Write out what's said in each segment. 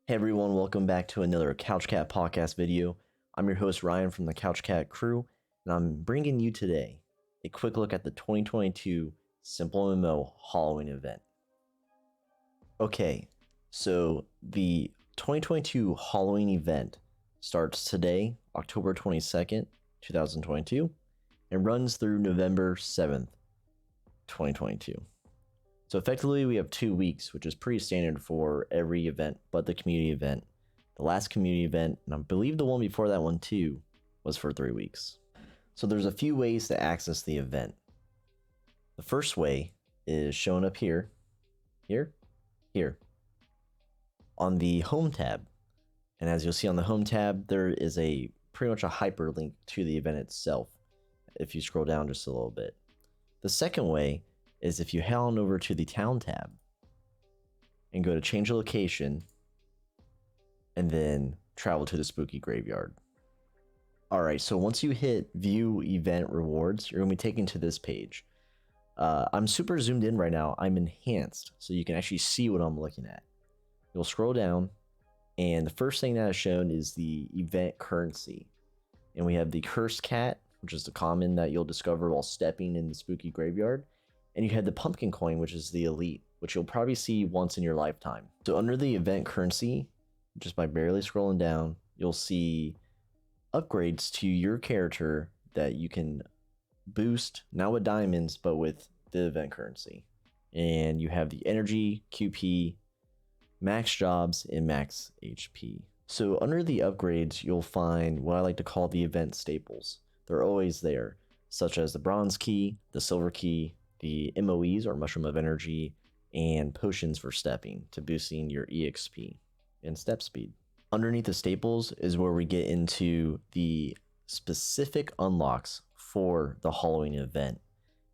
Hey everyone, welcome back to another Couch Cat podcast video. I'm your host Ryan from the Couch Cat crew, and I'm bringing you today a quick look at the 2022 SimpleMMO Halloween Event. Okay, so the 2022 Halloween Event starts today, October 22nd, 2022, and runs through November 7th, 2022. So effectively, we have 2 weeks, which is pretty standard for every event but the community event. The last community event, and I believe the one before that one too, was for 3 weeks. So there's a few ways to access the event. The first way is shown up here, on the home tab. And as you'll see on the home tab, there is pretty much a hyperlink to the event itself if you scroll down just a little bit. The second way is if you head on over to the town tab and go to change location and then travel to the spooky graveyard. Alright, so once you hit view event rewards, you're going to be taken to this page. I'm super zoomed in right now. I'm enhanced, so you can actually see what I'm looking at. You'll scroll down, and the first thing that is shown is the event currency. And we have the cursed cat, which is the common that you'll discover while stepping in the spooky graveyard. And you had the pumpkin coin, which is the elite, which you'll probably see once in your lifetime. So under the event currency, just by barely scrolling down, you'll see upgrades to your character that you can boost, not with diamonds, but with the event currency. And you have the energy, QP, max jobs, and max HP. So under the upgrades, you'll find what I like to call the event staples. They're always there, such as the bronze key, the silver key, the MOEs or mushroom of energy, and potions for stepping to boosting your EXP and step speed. Underneath the staples is where we get into the specific unlocks for the Halloween event.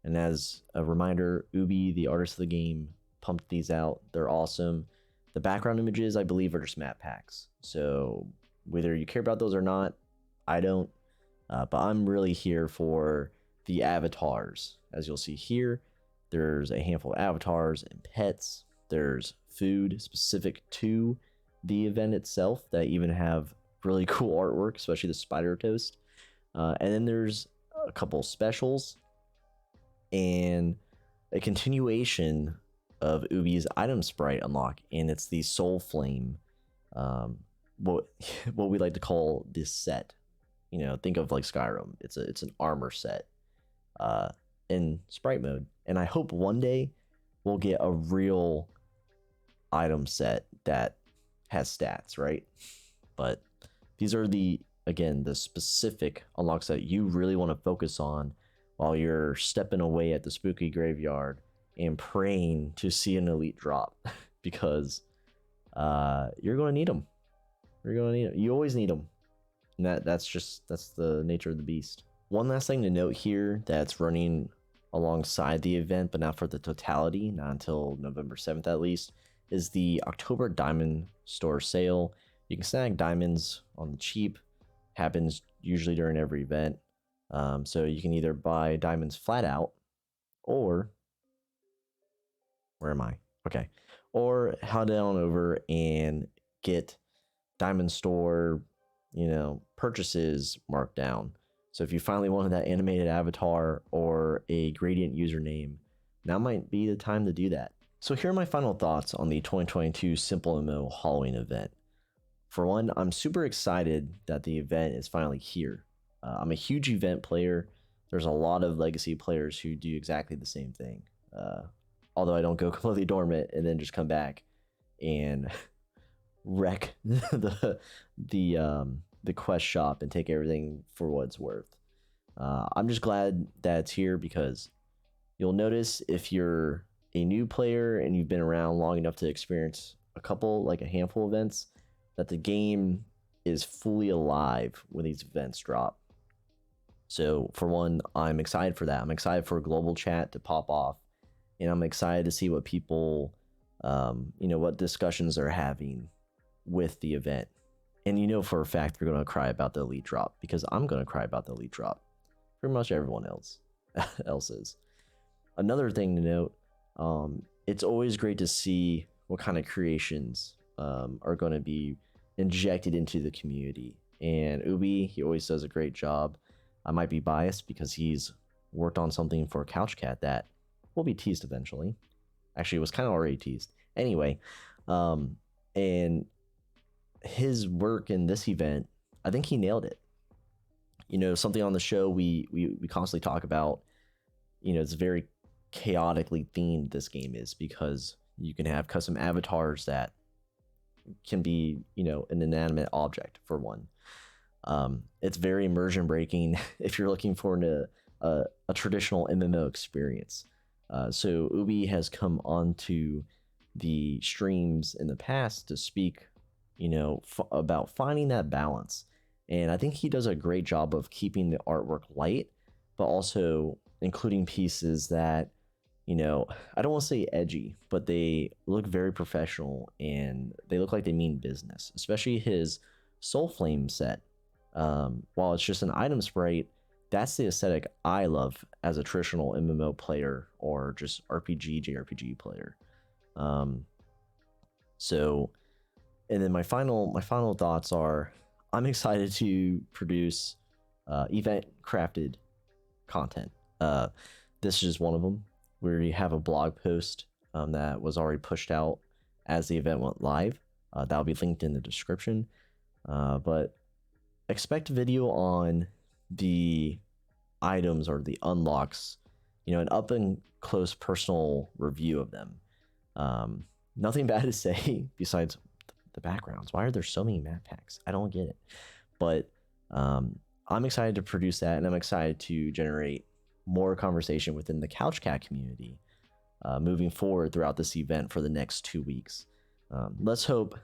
And as a reminder, Ubi, the artist of the game, pumped these out. They're awesome. The background images, I believe, are just map packs. So whether you care about those or not, I don't. But I'm really here for the avatars. As you'll see here, there's a handful of avatars and pets. There's food specific to the event itself that even have really cool artwork, especially the spider toast. And then there's a couple specials and a continuation of Ubi's item sprite unlock, and it's the Soul Flame, what we like to call this set. You know, think of like Skyrim. It's an armor set in sprite mode, and I hope one day we'll get a real item set that has stats, right? But these are the specific unlocks that you really want to focus on while you're stepping away at the spooky graveyard and praying to see an elite drop, because you're going to need them. You always need them. And that's the nature of the beast. One last thing to note here that's running alongside the event, but not for the totality, not until November 7th at least, is the October Diamond Store sale. You can snag diamonds on the cheap. Happens usually during every event. So you can either buy diamonds flat out, or where am I? Okay. Or head on over and get Diamond Store, purchases marked down. So if you finally wanted that animated avatar or a gradient username, now might be the time to do that. So here are my final thoughts on the 2022 SimpleMMO Halloween event. For one, I'm super excited that the event is finally here. I'm a huge event player. There's a lot of legacy players who do exactly the same thing. Although I don't go completely dormant and then just come back and wreck the quest shop and take everything for what it's worth. I'm just glad that it's here, because you'll notice if you're a new player and you've been around long enough to experience a handful of events, that the game is fully alive when these events drop. So for one, I'm excited for that. I'm excited for global chat to pop off, and I'm excited to see what people, what discussions they're having with the event. And for a fact they're going to cry about the elite drop, because I'm going to cry about the elite drop. Pretty much everyone else is. Another thing to note, it's always great to see what kind of creations are going to be injected into the community. And Ubi, he always does a great job. I might be biased because he's worked on something for CouchCat that will be teased eventually. Actually, it was kind of already teased. Anyway, and his work in this event, I think he nailed it. You know, something on the show we constantly talk about, you know, it's very chaotically themed this game is, because you can have custom avatars that can be, you know, an inanimate object for one. It's very immersion breaking if you're looking for a traditional MMO experience. So Ubi has come onto the streams in the past to speak, you know, about finding that balance. And I think he does a great job of keeping the artwork light, but also including pieces that, you know, I don't want to say edgy, but they look very professional and they look like they mean business, especially his Soul Flame set. While it's just an item sprite, that's the aesthetic I love as a traditional MMO player or just RPG, JRPG player. So, and then my final thoughts are, I'm excited to produce event crafted content. This is just one of them, where you have a blog post that was already pushed out as the event went live. That'll be linked in the description. But expect a video on the items or the unlocks, you know, an up and close personal review of them. Nothing bad to say besides the backgrounds. Why are there so many map packs? I don't get it. But I'm excited to produce that, and I'm excited to generate more conversation within the CouchCat community moving forward throughout this event for the next 2 weeks. Let's hope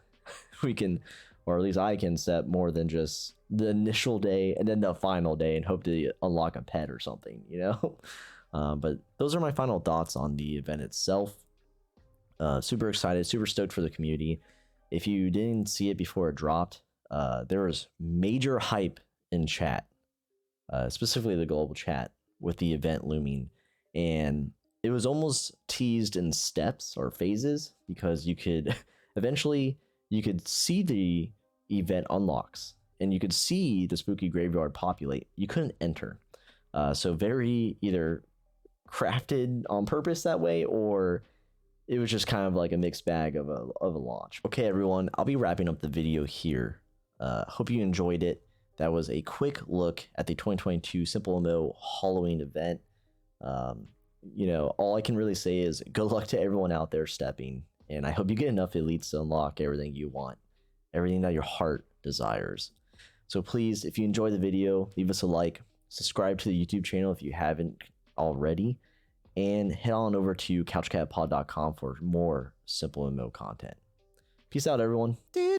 we can, or at least I can, set more than just the initial day and then the final day and hope to unlock a pet or something, you know? But those are my final thoughts on the event itself. Super excited, super stoked for the community. If you didn't see it before it dropped, there was major hype in chat, specifically the global chat, with the event looming. And it was almost teased in steps or phases, because you could eventually, you could see the event unlocks and you could see the spooky graveyard populate. You couldn't enter. So very either crafted on purpose that way, or it was just kind of like a mixed bag of a launch. Okay, everyone, I'll be wrapping up the video here. Hope you enjoyed it. That was a quick look at the 2022 SimpleMMO Halloween event. You know, all I can really say is good luck to everyone out there stepping, and I hope you get enough elites to unlock everything you want, everything that your heart desires. So please, if you enjoyed the video, leave us a like, subscribe to the YouTube channel if you haven't already, and head on over to couchcatpod.com for more SimpleMMO content. Peace out, everyone.